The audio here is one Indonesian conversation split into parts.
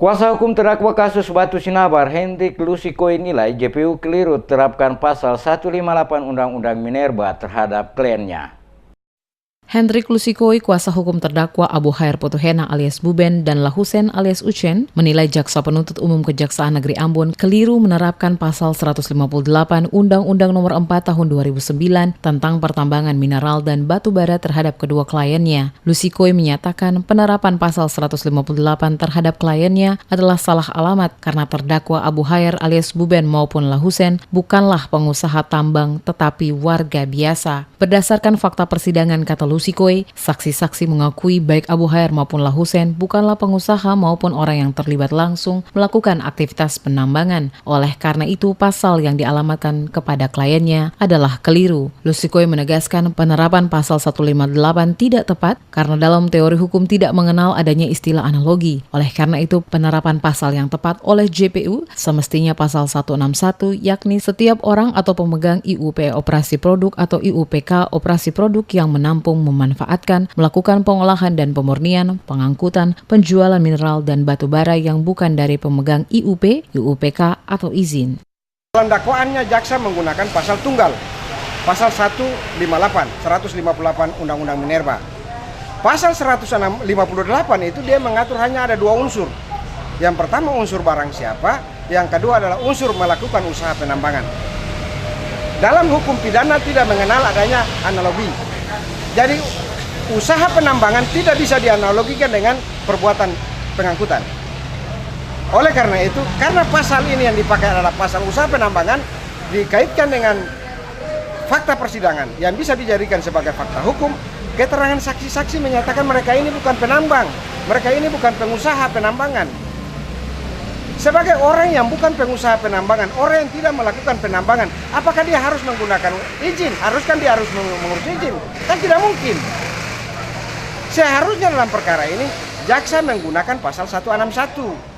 Kuasa hukum terdakwa kasus Batu Sinabar, Hendrik Lusikoi nilai JPU keliru terapkan pasal 158 Undang-Undang Minerba terhadap kliennya. Hendrik Lusikoi, kuasa hukum terdakwa Abu Khair Putuhena alias Buben dan Lahusen alias Uchen, menilai Jaksa Penuntut Umum Kejaksaan Negeri Ambon keliru menerapkan pasal 158 Undang-Undang Nomor 4 Tahun 2009 tentang pertambangan mineral dan batu bara terhadap kedua kliennya. Lusikoi menyatakan penerapan pasal 158 terhadap kliennya adalah salah alamat karena terdakwa Abu Khair alias Buben maupun Lahusen bukanlah pengusaha tambang tetapi warga biasa. Berdasarkan fakta persidangan, kata Lusikoi, saksi-saksi mengakui baik Abu Khair maupun Lahusen bukanlah pengusaha maupun orang yang terlibat langsung melakukan aktivitas penambangan. Oleh karena itu, pasal yang dialamatkan kepada kliennya adalah keliru. Lusikoi menegaskan penerapan pasal 158 tidak tepat karena dalam teori hukum tidak mengenal adanya istilah analogi. Oleh karena itu, penerapan pasal yang tepat oleh JPU semestinya pasal 161, yakni setiap orang atau pemegang IUP operasi produk atau IUPK operasi produk yang menampung, memanfaatkan, melakukan pengolahan dan pemurnian, pengangkutan, penjualan mineral dan batu bara yang bukan dari pemegang IUP, IUPK atau izin. Dalam dakwaannya jaksa menggunakan pasal tunggal, pasal 158 Undang-Undang Minerba. Pasal 158 itu dia mengatur hanya ada dua unsur. Yang pertama unsur barang siapa, yang kedua adalah unsur melakukan usaha penambangan. Dalam hukum pidana tidak mengenal adanya analogi. Jadi usaha penambangan tidak bisa dianalogikan dengan perbuatan pengangkutan. Oleh karena itu, karena pasal ini yang dipakai adalah pasal usaha penambangan, dikaitkan dengan fakta persidangan yang bisa dijadikan sebagai fakta hukum, keterangan saksi-saksi menyatakan mereka ini bukan penambang, mereka ini bukan pengusaha penambangan. Sebagai orang yang bukan pengusaha penambangan, orang yang tidak melakukan penambangan, apakah dia harus menggunakan izin? Haruskan dia harus mengurus izin? Kan tidak mungkin. Seharusnya dalam perkara ini, jaksa menggunakan pasal 161.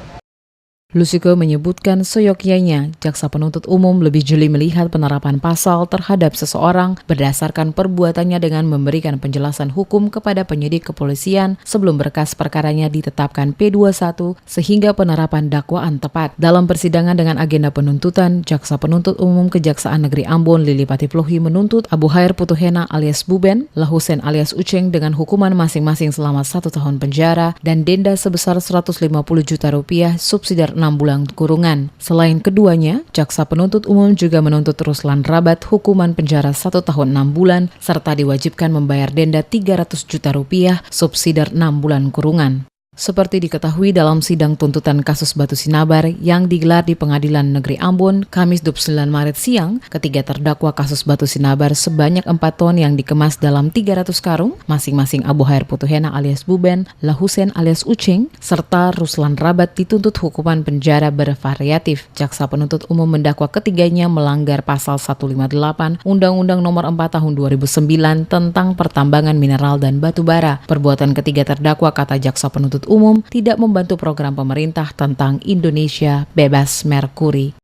Lusikoi menyebutkan seyogyanya Jaksa Penuntut Umum lebih jeli melihat penerapan pasal terhadap seseorang berdasarkan perbuatannya dengan memberikan penjelasan hukum kepada penyidik kepolisian sebelum berkas perkaranya ditetapkan P21 sehingga penerapan dakwaan tepat. Dalam persidangan dengan agenda penuntutan, Jaksa Penuntut Umum Kejaksaan Negeri Ambon Lili Patiplohi menuntut Abu Khair Putuhena alias Buben, Lahusen alias Uchen dengan hukuman masing-masing selama 1 tahun penjara dan denda sebesar 150 juta rupiah subsidiar 6 bulan kurungan. Selain keduanya, Jaksa Penuntut Umum juga menuntut Ruslan Rabat hukuman penjara 1 tahun 6 bulan serta diwajibkan membayar denda 300 juta rupiah subsidiar 6 bulan kurungan. Seperti diketahui dalam sidang tuntutan kasus Batu Sinabar yang digelar di Pengadilan Negeri Ambon, Kamis 29 Maret siang, ketiga terdakwa kasus Batu Sinabar sebanyak 4 ton yang dikemas dalam 300 karung, masing-masing Abu Khair Putuhena alias Buben, Lahusen alias Uchen, serta Ruslan Rabat dituntut hukuman penjara bervariatif. Jaksa Penuntut Umum mendakwa ketiganya melanggar pasal 158 Undang-Undang Nomor 4 Tahun 2009 tentang pertambangan mineral dan batu bara. Perbuatan ketiga terdakwa, kata Jaksa Penuntut Umum, tidak membantu program pemerintah tentang Indonesia Bebas Merkuri.